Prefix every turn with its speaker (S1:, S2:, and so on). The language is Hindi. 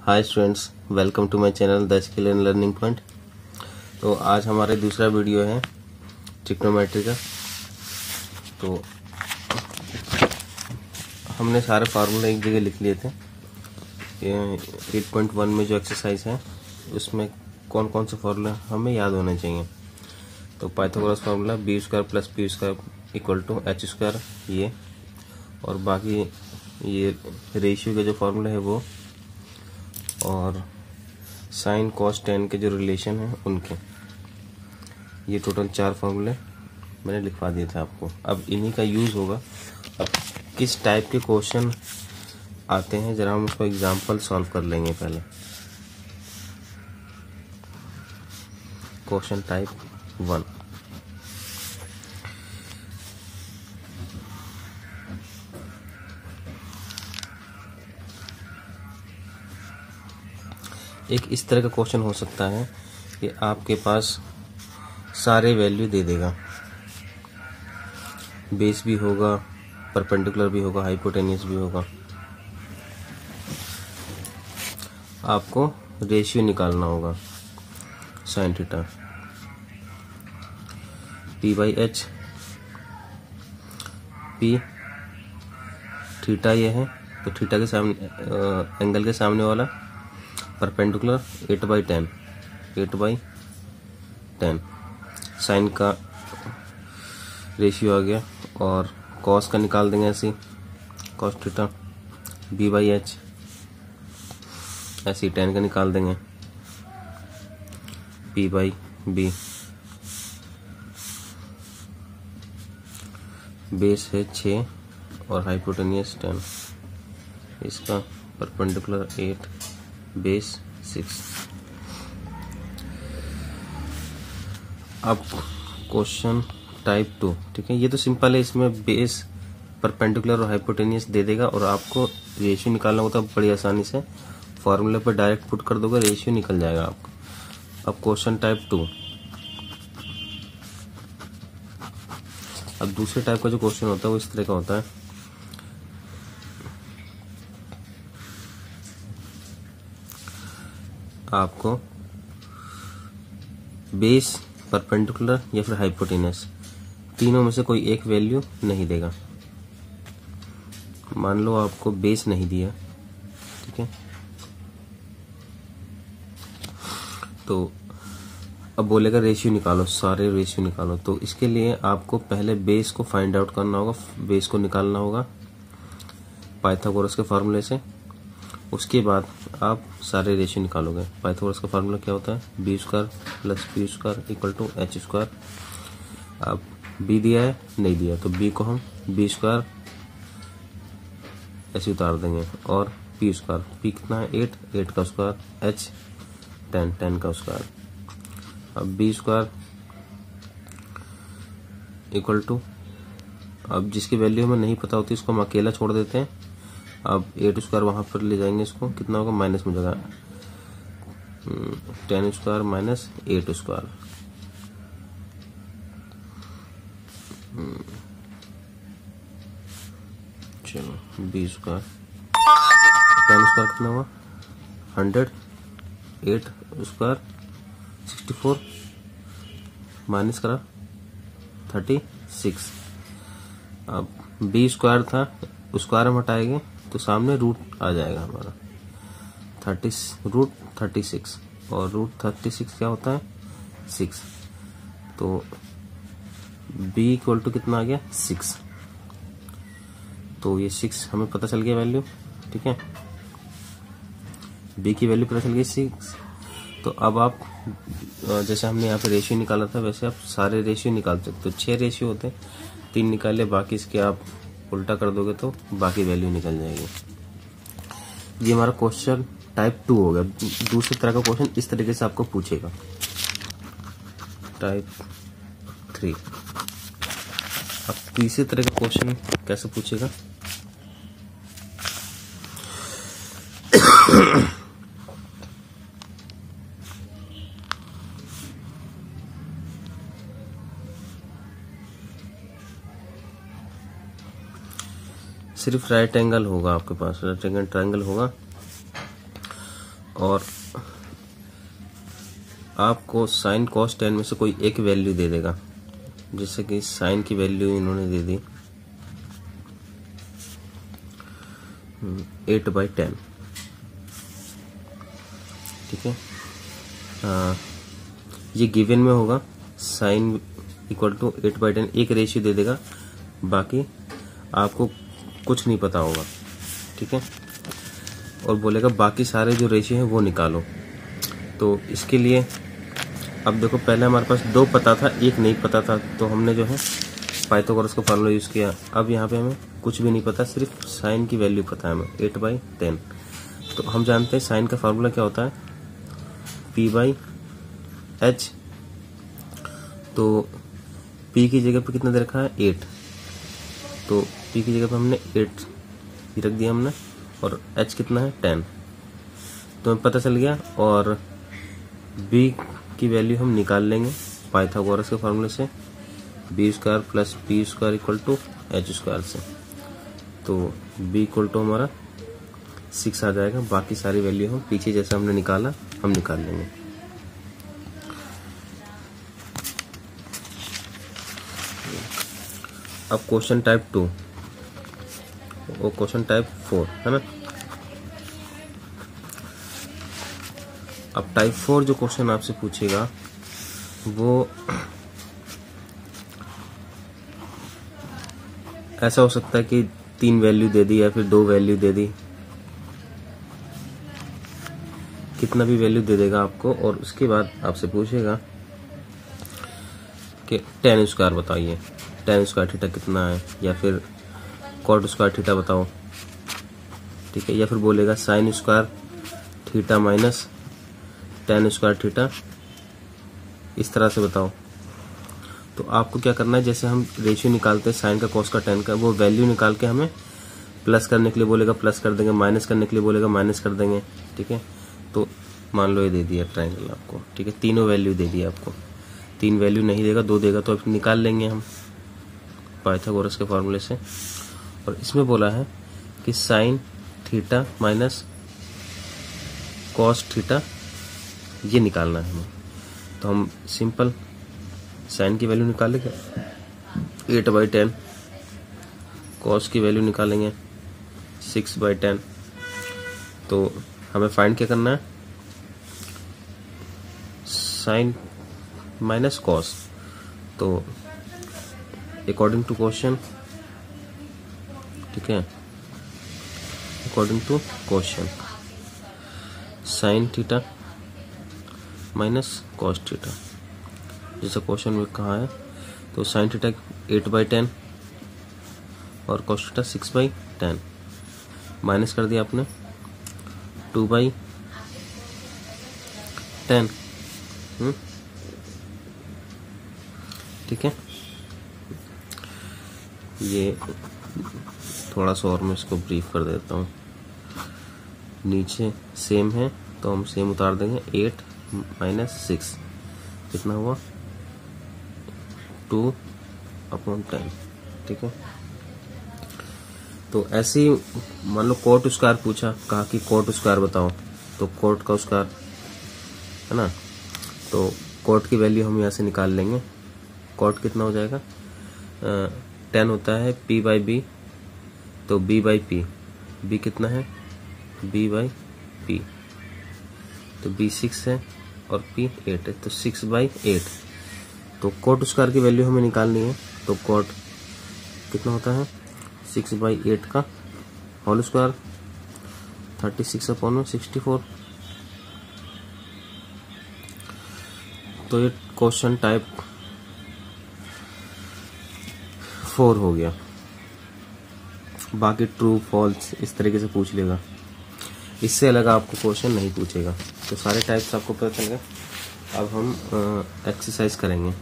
S1: Hi students, welcome to my channel the skill and learning point. तो आज हमारा दूसरा वीडियो है ट्रिग्नोमेट्री का। तो हमने सारे फार्मूले एक जगह लिख लिए थे। 8.1 में जो एक्सरसाइज है उसमें कौन कौन से फार्मूले हमें याद होने चाहिए। तो Pythagoras formula B square plus P square equal to H square, ये और बाकी ये रेशियो के जो फार्मूले है वो, और साइन कॉस टेन के जो रिलेशन है उनके, ये टोटल 4 फार्मूले मैंने लिखवा दिए थे आपको। अब इन्हीं का यूज़ होगा। अब किस टाइप के क्वेश्चन आते हैं जरा हम उसको एग्जांपल सॉल्व कर लेंगे। पहले क्वेश्चन टाइप 1। एक इस तरह का क्वेश्चन हो सकता है कि आपके पास सारे वैल्यू दे देगा, बेस भी होगा, परपेंडिकुलर भी होगा, हाइपोटेनियस भी होगा। आपको रेशियो निकालना होगा sine theta P by H. P theta ये है तो थीटा के सामने एंगल के सामने वाला परपेंडिकुलर 8/10 साइन का रेशियो आ गया। और कॉस का निकाल देंगे ऐसे, cos theta B by H, ऐसे टेन का निकाल देंगे पी बाई बी। बेस है 6 और हाइपोटेनियस 10, इसका परपेंडिकुलर 8, बेस 6। अब क्वेश्चन टाइप 2, ठीक है, ये तो सिंपल है। इसमें बेस, परपेंडिकुलर और हाइपोटेनियस दे देगा और आपको रेशियो निकालना होता है बड़ी आसानी से। फॉर्मूले पर डायरेक्ट पुट कर दोगे, रेशियो निकल जाएगा आपका। अब क्वेश्चन टाइप 2। अब दूसरे टाइप का जो क्वेश्चन होता है वो इस तरह का होता है। आपको बेस, परपेंडिकुलर या फिर हाइपोटेनस, तीनों में से कोई एक वैल्यू नहीं देगा। मान लो आपको बेस नहीं दिया, ठीक है, तो अब बोलेगा रेशियो निकालो, सारे रेशियो निकालो। तो इसके लिए आपको पहले बेस को फाइंड आउट करना होगा, बेस को निकालना होगा पाइथागोरस के फार्मूले से। उसके बाद आप सारे रेशियो निकालोगे। पाइथागोरस का फार्मूला क्या होता है? B square plus P square equal to H square. अब बी दिया है, नहीं दिया, तो बी को हम बी स्क्वायर ऐसे उतार देंगे, और पी स्क्वायर, पी कितना है 8 का स्क्वायर, एच 10 का स्क्वायर। अब बी स्क्वायर इक्वल टू, अब जिसकी वैल्यू हमें नहीं पता होती इसको हम अकेला छोड़ देते हैं। अब 8 स्क्वायर वहां पर ले जाएंगे, इसको कितना होगा, माइनस में जाएगा 10 स्क्वायर माइनस 8 स्क्वायर। चलो बी स्क्वायर 10 स्क्वायर कितना हुआ 100, 8 स्क्वायर 64 माइनस करा 36। अब बी स्क्वायर था, स्क्वायर हम हटाएंगे तो सामने रूट आ जाएगा हमारा 36, और रूट 36 क्या होता है 6। तो b इक्वल टू कितना आ गया 6। तो ये 6 हमें पता चल गया वैल्यू, ठीक है, b की वैल्यू पता चल गई 6। तो अब आप जैसे हमने यहाँ पे रेशियो निकाला था वैसे आप सारे रेशियो निकाल सकते हो। 6 रेशियो होते हैं, 3 निकाले, बाकी इसके आप उल्टा कर दोगे तो बाकी वैल्यू निकल जाएगी। ये हमारा क्वेश्चन टाइप 2 हो गया। दूसरी तरह का क्वेश्चन इस तरीके से आपको पूछेगा, टाइप 3। अब तीसरे तरह का क्वेश्चन कैसे पूछेगा? सिर्फ राइट एंगल होगा आपके पास, राइट एंगल ट्रायंगल होगा और आपको साइन कॉस टेन में से कोई एक वैल्यू दे देगा। जैसे कि साइन की वैल्यू इन्होंने दे दी 8/10, ठीक है। ये गिवन में होगा साइन इक्वल टू 8/10, एक रेशियो दे देगा, बाकी आपको कुछ नहीं पता होगा, ठीक है। और बोलेगा बाकी सारे जो रेशियो हैं वो निकालो। तो इसके लिए अब देखो, पहले हमारे पास 2 पता था, 1 नहीं पता था, तो हमने जो है पाइथागोरस का फार्मूला यूज किया। अब यहाँ पे हमें कुछ भी नहीं पता, सिर्फ साइन की वैल्यू पता है हमें 8/10। तो हम जानते हैं साइन का फार्मूला क्या होता है, P/H। तो P की जगह पे कितना दे रखा है 8, तो P की जगह पे हमने 8 रख दिया हमने, और H कितना है 10, तो हमें पता चल गया। और B की वैल्यू हम निकाल लेंगे पाइथागोरस के फार्मूले से, b² + p² = h² से। तो b = हमारा 6 आ जाएगा। बाकी सारी वैल्यू हम पीछे जैसे हमने निकाला हम निकाल लेंगे। अब क्वेश्चन टाइप 2 और क्वेश्चन टाइप 4 है ना। अब टाइप 4 जो क्वेश्चन आपसे पूछेगा वो ऐसा हो सकता है कि 3 वैल्यू दे दी या फिर 2 वैल्यू दे दी, कितना भी वैल्यू दे देगा आपको। और उसके बाद आपसे पूछेगा कि tan² बताइए, tan² थीटा कितना है, या फिर cot² थीटा बताओ, ठीक है। या फिर बोलेगा sin² theta minus tan² theta, इस तरह से बताओ। तो आपको क्या करना है, जैसे हम रेशियो निकालते हैं साइन का, कॉस का, टेन का, वो वैल्यू निकाल के हमें प्लस करने के लिए बोलेगा प्लस कर देंगे, माइनस करने के लिए बोलेगा माइनस कर देंगे, ठीक है। तो मान लो ये दे दिया ट्रायंगल आपको, ठीक है, तीनों वैल्यू दे दिया आपको। 3 वैल्यू नहीं देगा, 2 देगा, तो अब निकाल लेंगे हम पाइथागोरस के फार्मूले से। और इसमें बोला है कि sign theta minus cos theta ये निकालना है हमें। तो हम सिंपल साइन की वैल्यू निकालेंगे 8/10, कॉस की वैल्यू निकालेंगे 6/10। तो हमें फाइंड क्या करना है, साइन माइनस कॉस। तो अकॉर्डिंग टू क्वेश्चन, ठीक है, according to question sine theta minus cos theta, जैसा क्वेश्चन में कहा है। तो साइन थीटा 8/10 और कॉस थीटा 6/10, माइनस कर दिया आपने 2/10। ठीक है, ये थोड़ा सा और मैं इसको ब्रीफ कर देता हूँ। नीचे सेम है तो हम सेम उतार देंगे, 8 - 6 कितना हुआ 2/10, ठीक है। तो ऐसे ही मान लो कोट स्क्वायर पूछा, कहा कि कोट स्क्वायर बताओ, तो कोट का स्क्वायर है ना, तो कोट की वैल्यू हम यहाँ से निकाल लेंगे। कोट कितना हो जाएगा, 10 होता है p/b, तो b/p, b कितना है b/p, तो b 6 है और p 8 है, तो 6/8। तो कोट स्क्वायर की वैल्यू हमें निकालनी है। तो कोट कितना होता है 6/8 का होल स्क्वायर 36/64। तो ये क्वेश्चन टाइप 4 हो गया। बाकी ट्रू फॉल्स इस तरीके से पूछ लेगा, इससे अलग आपको क्वेश्चन नहीं पूछेगा। तो सारे टाइप्स आपको पता चल गए। अब हम एक्सरसाइज करेंगे।